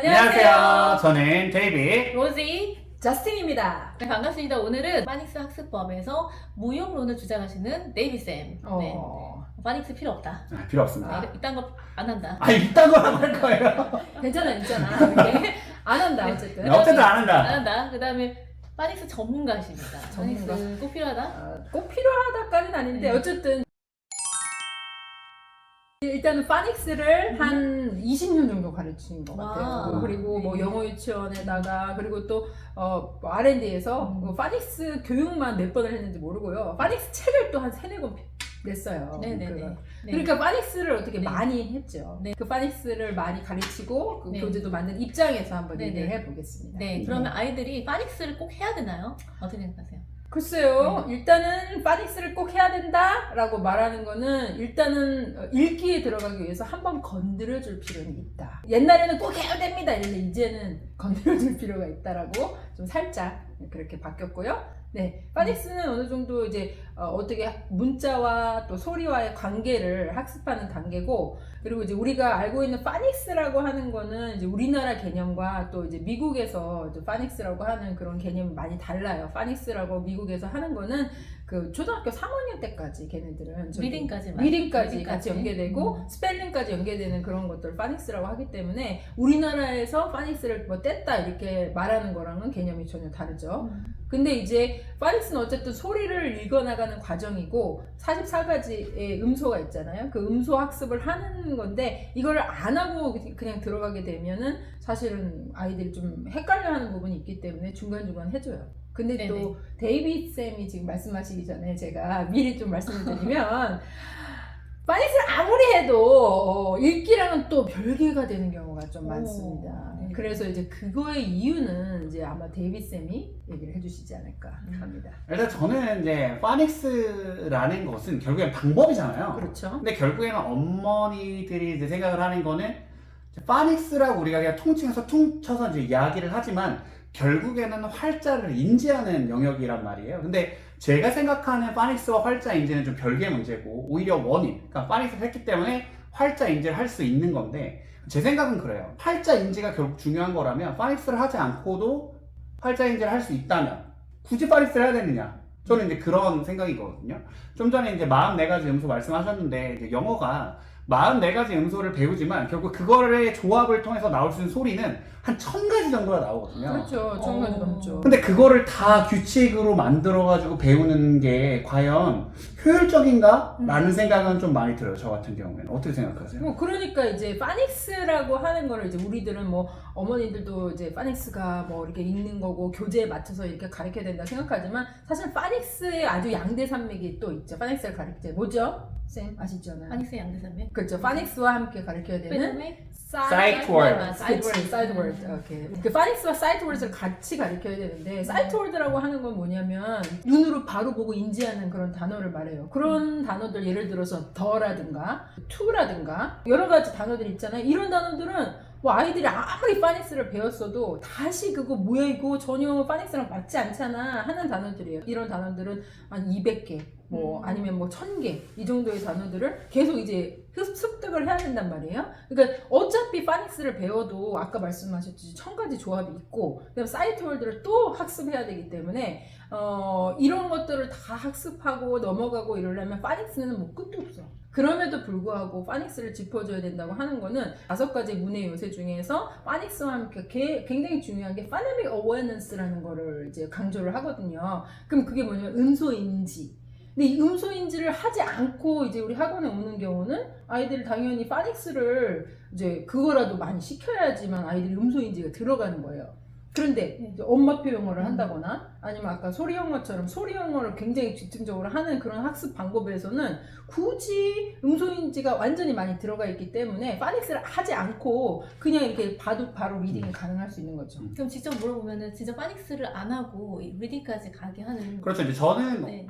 안녕하세요. 저는 데이비. 로지 저스틴입니다. 네, 반갑습니다. 오늘은 파닉스 학습법에서 무용론을 주장하시는 데이비쌤. 네. 파닉스 필요 없다. 필요 없습니다. 네, 이딴 거 안 한다. 이딴 거라고 할 거예요. 괜찮아, 이렇게 안 한다 어쨌든. 어쨌든 안 한다. 안 한다. 그 다음에 파닉스 전문가십니다. 전문가. 파닉스 꼭 필요하다? 꼭 필요하다까지는 아닌데 어쨌든 일단은 파닉스를 한 20년 정도 가르친 것 같아요. 와. 그리고 뭐 네. 영어 유치원에다가 그리고 또 R&D에서 파닉스 교육만 몇 번을 했는지 모르고요. 파닉스 책을 또 한 3-4권 냈어요. 네네네. 그거. 네. 그러니까 파닉스를 어떻게 네. 많이 했죠. 네. 그 파닉스를 많이 가르치고 그 네. 교재도 만든 입장에서 한번 네네. 얘기를 해보겠습니다. 네, 그러면 아이들이 파닉스를 꼭 해야 되나요? 어떻게 생각하세요? 글쎄요. 일단은 파닉스를 꼭 해야 된다라고 말하는 거는 일단은 읽기에 들어가기 위해서 한번 건드려줄 필요는 있다. 옛날에는 꼭 해야 됩니다. 이런데 이제는 건드려줄 필요가 있다라고 좀 살짝 그렇게 바뀌었고요. 네, 파닉스는 어느 정도 이제 어떻게 문자와 또 소리와의 관계를 학습하는 단계고, 그리고 이제 우리가 알고 있는 파닉스라고 하는 거는 이제 우리나라 개념과 또 이제 미국에서 이제 파닉스라고 하는 그런 개념이 많이 달라요. 파닉스라고 미국에서 하는 거는 그 초등학교 3학년 때까지 걔네들은 리딩까지 같이 연계되고 스펠링까지 연계되는 그런 것들을 파닉스라고 하기 때문에 우리나라에서 파닉스를 뭐 뗐다 이렇게 말하는 거랑은 개념이 전혀 다르죠. 근데 이제 파닉스는 어쨌든 소리를 읽어나가는 과정이고 44가지의 음소가 있잖아요. 그 음소 학습을 하는 건데 이거를 안 하고 그냥 들어가게 되면은 사실은 아이들이 좀 헷갈려하는 부분이 있기 때문에 중간중간 해줘요. 근데 네네. 또 데이비 쌤이 지금 말씀하시기 전에 제가 미리 좀 말씀을 드리면 파닉스를 아무리 해도 읽기랑은 또 별개가 되는 경우가 좀 많습니다. 네. 그래서 이제 그거의 이유는 이제 아마 데이비 쌤이 얘기를 해주시지 않을까 합니다. 일단 저는 이제 파닉스라는 것은 결국엔 방법이잖아요. 그렇죠. 근데 결국에는 어머니들이 이제 생각을 하는 거는 파닉스라고 우리가 그냥 통칭해서 퉁쳐서 이제 이야기를 하지만 결국에는 활자를 인지하는 영역이란 말이에요. 근데 제가 생각하는 파닉스와 활자 인지는 좀 별개의 문제고 오히려 원인, 그러니까 파닉스를 했기 때문에 활자 인지를 할 수 있는 건데 제 생각은 그래요. 활자 인지가 결국 중요한 거라면 파닉스를 하지 않고도 활자 인지를 할 수 있다면 굳이 파닉스를 해야 되느냐? 저는 이제 그런 생각이거든요. 좀 전에 이제 44가지 음소 말씀하셨는데 이제 영어가 44가지 음소를 배우지만 결국 그거의 조합을 통해서 나올 수 있는 소리는 한 1000가지 정도가 나오거든요. 그렇죠. 정말 넘죠. 근데 그거를 다 규칙으로 만들어가지고 배우는 게 과연 효율적인가? 라는 생각은 좀 많이 들어요. 저 같은 경우에는. 어떻게 생각하세요? 뭐 그러니까 이제 파닉스라고 하는 거를 이제 우리들은 뭐 어머니들도 이제 파닉스가 뭐 이렇게 읽는 거고 교재에 맞춰서 이렇게 가르쳐야 된다 생각하지만 사실 파닉스의 아주 양대 산맥이 또 있죠. 파닉스를 가르칠 때 뭐죠? 쌤 아시잖아요. 파닉스 양대산맥? 그렇죠. 파닉스와 함께 가르쳐야 되는 Sight word. 사이트 월드. 오케이. 그 파닉스와 사이트 월드를 같이 가르쳐야 되는데 사이트 월드라고 하는 건 뭐냐면 눈으로 바로 보고 인지하는 그런 단어를 말해요. 그런 단어들 예를 들어서 더라든가 to라든가 여러 가지 단어들 있잖아요. 이런 단어들은 뭐 아이들이 아무리 파닉스를 배웠어도 다시 그거 뭐야 이거 전혀 파닉스랑 맞지 않잖아 하는 단어들이에요. 이런 단어들은 한 200개 뭐 아니면 뭐 1000개 이 정도의 단어들을 계속 이제 습득을 해야 된단 말이에요. 그러니까 어차피 파닉스를 배워도 아까 말씀하셨듯이 1000가지 조합이 있고 그다음에 사이트 월드를 또 학습해야 되기 때문에 이런 것들을 다 학습하고 넘어가고 이러려면 파닉스는 뭐 끝도 없어. 그럼에도 불구하고 파닉스를 짚어줘야 된다고 하는 거는 5가지 문해 요새 중에서 파닉스와 함께 굉장히 중요한 게 phonemic awareness라는 거를 이제 강조를 하거든요. 그럼 그게 뭐냐면 음소인지. 근데 이 음소인지를 하지 않고 이제 우리 학원에 오는 경우는 아이들이 당연히 파닉스를 이제 그거라도 많이 시켜야지만 아이들이 음소인지가 들어가는 거예요. 그런데 이제 엄마표 영어를 한다거나 아니면 아까 소리 영어처럼 소리 영어를 굉장히 집중적으로 하는 그런 학습 방법에서는 굳이 음소인지가 완전히 많이 들어가 있기 때문에 파닉스를 하지 않고 그냥 이렇게 봐도 바로 리딩이 가능할 수 있는 거죠. 그럼 직접 물어보면은 진짜 파닉스를 안 하고 리딩까지 가게 하는. 그렇죠. 이제 저는 네.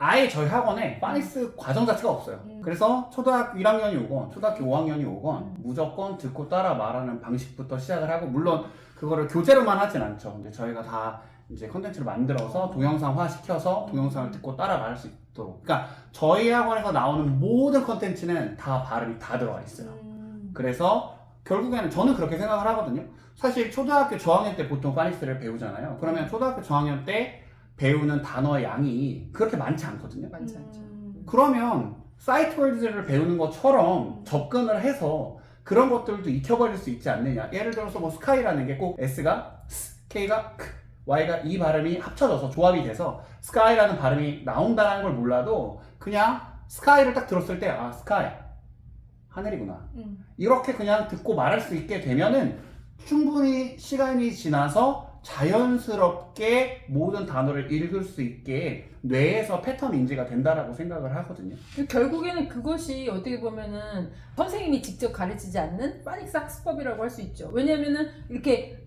아예 저희 학원에 파닉스 과정 자체가 없어요. 그래서 초등학교 1학년이 오건 초등학교 5학년이 오건 무조건 듣고 따라 말하는 방식부터 시작을 하고 물론 그거를 교재로만 하진 않죠. 근데 저희가 다 이제 컨텐츠를 만들어서 동영상화 시켜서 동영상을 듣고 따라 말할 수 있도록. 그러니까 저희 학원에서 나오는 모든 컨텐츠는 다 발음이 다 들어가 있어요. 그래서 결국에는 저는 그렇게 생각을 하거든요. 사실 초등학교 저학년 때 보통 파닉스를 배우잖아요. 그러면 초등학교 저학년 때 배우는 단어의 양이 그렇게 많지 않거든요. 많지 않죠. 그러면 사이트 월드를 배우는 것처럼 접근을 해서 그런 것들도 익혀버릴 수 있지 않느냐. 예를 들어서 뭐 스카이라는 게 꼭 S가 S, K가 K, Y가 이 발음이 합쳐져서 조합이 돼서 스카이라는 발음이 나온다는 걸 몰라도 그냥 스카이를 딱 들었을 때 아 스카이 하늘이구나 이렇게 그냥 듣고 말할 수 있게 되면은 충분히 시간이 지나서 자연스럽게 모든 단어를 읽을 수 있게 뇌에서 패턴 인지가 된다라고 생각을 하거든요. 결국에는 그것이 어떻게 보면은 선생님이 직접 가르치지 않는 파닉스 학습법이라고 할 수 있죠. 왜냐면은 이렇게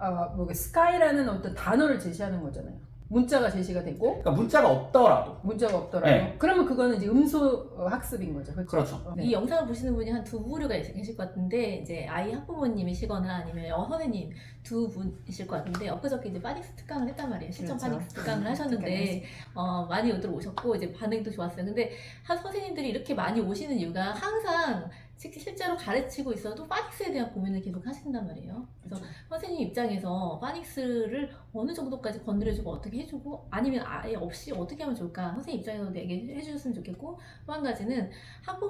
스카이라는 어떤 단어를 제시하는 거잖아요. 문자가 제시가 되고 그러니까 문자가 없더라도 문자가 없더라도 네. 그러면 그거는 이제 음소 학습인 거죠. 그렇죠. 네. 이 영상을 보시는 분이 한 두 부류가 계실 것 같은데 이제 아이 학부모님이시거나 아니면 영어 선생님 두 분이실 것 같은데 엊그저께 이제 파닉스 특강을 했단 말이에요. 실전 그렇죠. 파닉스 특강을 하셨는데 많이들 오셨고 이제 반응도 좋았어요. 근데 한 선생님들이 이렇게 많이 오시는 이유가 항상 실제로 가르치고 있어도 파닉스에 대한 고민을 계속 하신단 말이에요. 그래서 선생님 입장에서 파닉스를 어느 정도까지 건드려주고 어떻게 해주고 아니면 아예 없이 어떻게 하면 좋을까 선생님 입장에서 얘기해 주셨으면 좋겠고 또 한 가지는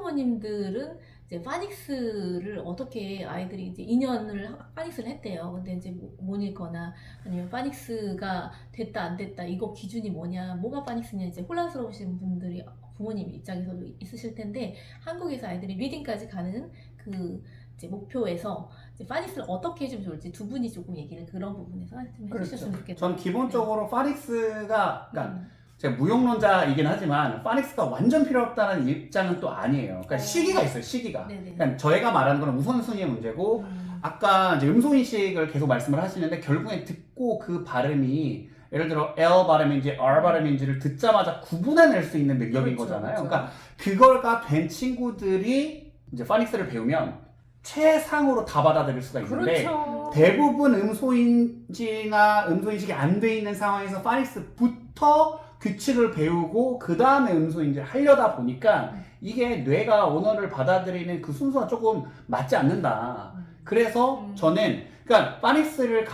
학부모님들은 이제 파닉스를 어떻게 아이들이 이제 2년을 파닉스를 했대요. 근데 이제 못 읽거나 아니면 파닉스가 됐다 안 됐다 이거 기준이 뭐냐 뭐가 파닉스냐 이제 혼란스러우신 분들이 부모님 입장에서도 있으실 텐데 한국에서 아이들이 리딩까지 가는 그 이제 목표에서 이제 파닉스를 어떻게 해주면 좋을지 두 분이 조금 얘기를 그런 부분에서 좀 해주셨으면 좋겠다. 전 기본적으로 파닉스가 그러니까 제가 무용론자이긴 하지만 파닉스가 완전 필요 없다는 입장은 또 아니에요. 그러니까 시기가 있어요. 시기가. 네네. 그러니까 저희가 말하는 거는 우선순위의 문제고 아까 이제 음소인식을 계속 말씀을 하시는데 결국에 듣고 그 발음이 예를 들어 L 발음인지 R 발음인지를 듣자마자 구분해낼 수 있는 능력인 그렇죠, 거잖아요. 그렇죠. 그러니까 그걸가 된 친구들이 이제 파닉스를 배우면 최상으로 다 받아들일 수가 있는데 그렇죠. 대부분 음소인지나 음소인식이 안 돼 있는 상황에서 파닉스부터 규칙을 배우고 그 다음에 음소인지를 하려다 보니까 이게 뇌가 언어를 받아들이는 그 순서가 조금 맞지 않는다. 그래서 저는 그러니까 파닉스를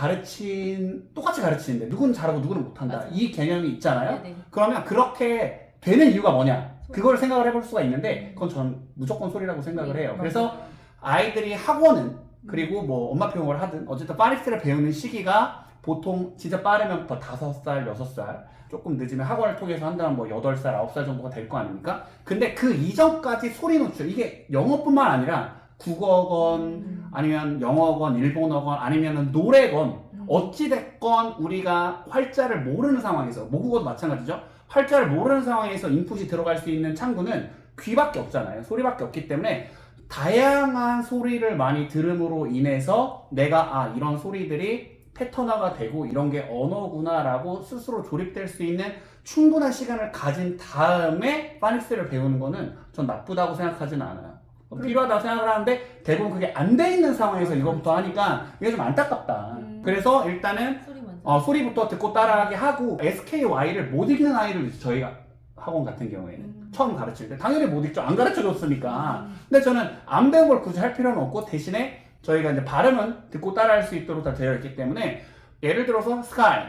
똑같이 가르치는데 누구는 잘하고 누구는 못한다. 맞아요. 이 개념이 있잖아요. 네네. 그러면 그렇게 되는 이유가 뭐냐? 그걸 생각을 해볼 수가 있는데 그건 전 무조건 소리라고 생각을 해요. 그래서 아이들이 학원은 그리고 뭐 엄마 교육을 하든 어쨌든 파닉스를 배우는 시기가 보통 진짜 빠르면 5살, 6살 조금 늦으면 학원을 통해서 한다면 뭐 8살, 9살 정도가 될 거 아닙니까? 근데 그 이전까지 소리 노출 이게 영어뿐만 아니라 국어건 아니면 영어건, 일본어건 아니면 노래건 어찌됐건 우리가 활자를 모르는 상황에서 모국어도 마찬가지죠. 활자를 모르는 상황에서 인풋이 들어갈 수 있는 창구는 귀밖에 없잖아요. 소리밖에 없기 때문에 다양한 소리를 많이 들음으로 인해서 내가 이런 소리들이 패턴화가 되고 이런 게 언어구나 라고 스스로 조립될 수 있는 충분한 시간을 가진 다음에 파닉스를 배우는 거는 전 나쁘다고 생각하지는 않아요. 필요하다고 생각을 하는데 대부분 그게 안 돼 있는 상황에서 이거부터 하니까 이게 좀 안타깝다. 그래서 일단은 소리 먼저. 소리부터 듣고 따라하게 하고 SKY를 못 읽는 아이를 저희가 학원 같은 경우에는 처음 가르칠 때 당연히 못 읽죠. 안 가르쳐줬으니까. 근데 저는 안 배운 걸 굳이 할 필요는 없고 대신에 저희가 이제 발음은 듣고 따라할 수 있도록 다 되어 있기 때문에 예를 들어서 스카이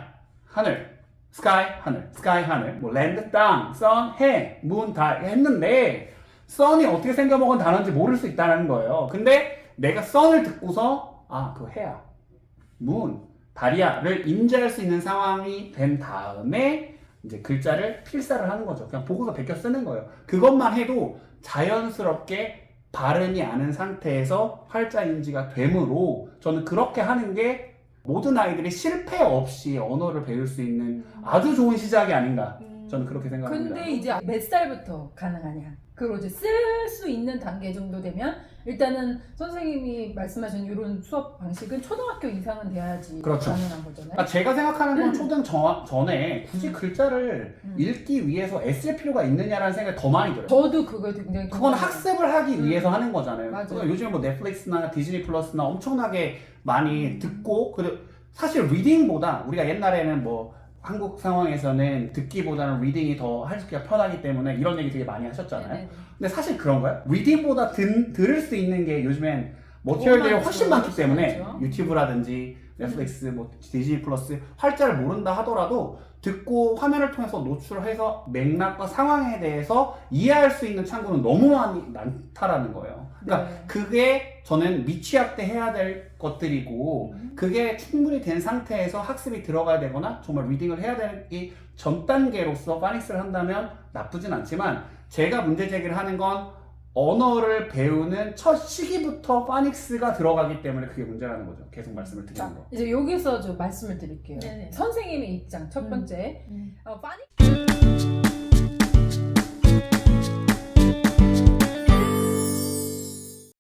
하늘, 스카이 하늘, 스카이 하늘, 뭐 랜드 땅, 선, 해, 문, 달 했는데 선이 어떻게 생겨먹은 단어인지 모를 수 있다는 거예요. 근데 내가 선을 듣고서 그거 해야, 문, 달이야를 인지할 수 있는 상황이 된 다음에 이제 글자를 필사를 하는 거죠. 그냥 보고서 베껴 쓰는 거예요. 그것만 해도 자연스럽게 발음이 아는 상태에서 활자 인지가 되므로 저는 그렇게 하는 게 모든 아이들이 실패 없이 언어를 배울 수 있는 아주 좋은 시작이 아닌가 저는 그렇게 생각합니다. 근데 이제 몇 살부터 가능하냐? 그리고 이제 쓸 수 있는 단계 정도 되면 일단은 선생님이 말씀하신 이런 수업 방식은 초등학교 이상은 돼야지 그렇죠. 가능한 거잖아요. 그러니까 제가 생각하는 건 초등 전에 굳이 글자를 읽기 위해서 애쓸 필요가 있느냐라는 생각이 더 많이 들어요. 저도 그거 굉장히 그건 학습을 하기 위해서 하는 거잖아요. 맞아요. 그러니까 요즘에 뭐 넷플릭스나 디즈니 플러스나 엄청나게 많이 듣고 그리고 사실 리딩보다 우리가 옛날에는 뭐 한국 상황에서는 듣기보다는 리딩이 더 하기가 편하기 때문에 이런 얘기 되게 많이 하셨잖아요. 네네. 근데 사실 그런가요? 리딩보다 들을 수 있는 게 요즘엔 머티리얼들이 너무 훨씬 많죠. 많기 때문에 그렇죠. 유튜브라든지 넷플릭스, 뭐 디즈니 플러스 활자를 모른다 하더라도 듣고 화면을 통해서 노출해서 맥락과 상황에 대해서 이해할 수 있는 창구는 너무 많다라는 거예요. 그러니까 네. 그게 저는 미취학대 해야 될 것들이고 그게 충분히 된 상태에서 학습이 들어가야 되거나 정말 리딩을 해야 되기 전 단계로서 파닉스를 한다면 나쁘진 않지만 제가 문제 제기를 하는 건 언어를 배우는 첫 시기부터 파닉스가 들어가기 때문에 그게 문제라는 거죠. 계속 말씀을 드리는 자, 거. 이제 여기서 좀 말씀을 드릴게요. 네네. 선생님의 입장 첫 번째. 네. 파닉스